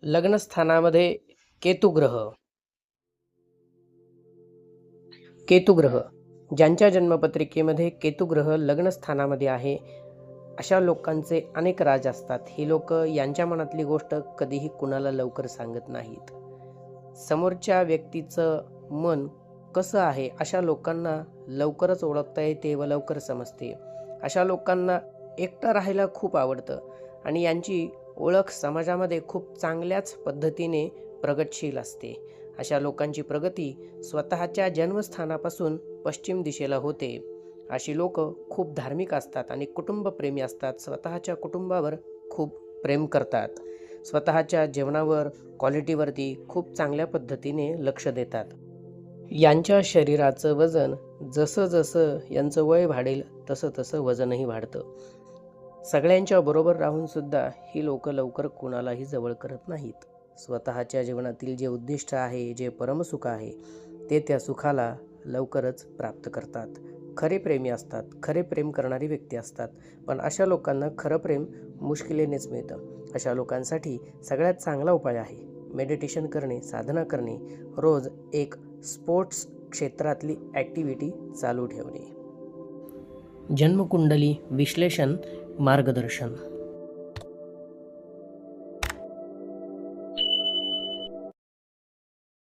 लग्नस्थानामध्ये केतुग्रह. केतुग्रह ज्यांच्या जन्मपत्रिकेमध्ये केतुग्रह लग्नस्थानामध्ये आहे, अशा लोकांचे अनेक राज असतात. ही लोक यांच्या मनातली गोष्ट कधीही कुणाला लवकर सांगत नाहीत. समोरच्या व्यक्तीचं मन कसं आहे अशा लोकांना लवकरच ओळखता येते व लवकर समजते. अशा लोकांना एकटं राहायला खूप आवडतं आणि यांची ओळख समाजामध्ये खूप चांगल्याच पद्धतीने प्रगतशील असते. अशा लोकांची प्रगती स्वतःच्या जन्मस्थानापासून पश्चिम दिशेला होते. अशी लोक खूप धार्मिक असतात आणि कुटुंबप्रेमी असतात. स्वतःच्या कुटुंबावर खूप प्रेम करतात. स्वतःच्या जेवणावर, क्वालिटीवरती खूप चांगल्या पद्धतीने लक्ष देतात. यांच्या शरीराचं वजन जसं जसं यांचं वय वाढेल तसं तसं वजनही वाढतं. सगळ्यांच्या बरोबर राहून सुद्धा ही लोक लवकर कुणालाही जवळ करत नाहीत. स्वतःच्या जीवनातील जे उद्दिष्ट आहे, जे परमसुख आहे, ते त्या सुखाला लवकरच प्राप्त करतात. खरे प्रेमी असतात, खरे प्रेम करणारी व्यक्ती असतात. पण अशा लोकांना खरं प्रेम मुश्किलीनेच मिळतं. अशा लोकांसाठी सगळ्यात चांगला उपाय आहे मेडिटेशन करणे, साधना करणे, रोज एक स्पोर्ट्स क्षेत्रातली ॲक्टिव्हिटी चालू ठेवणे. जन्मकुंडली विश्लेषण मार्गदर्शन.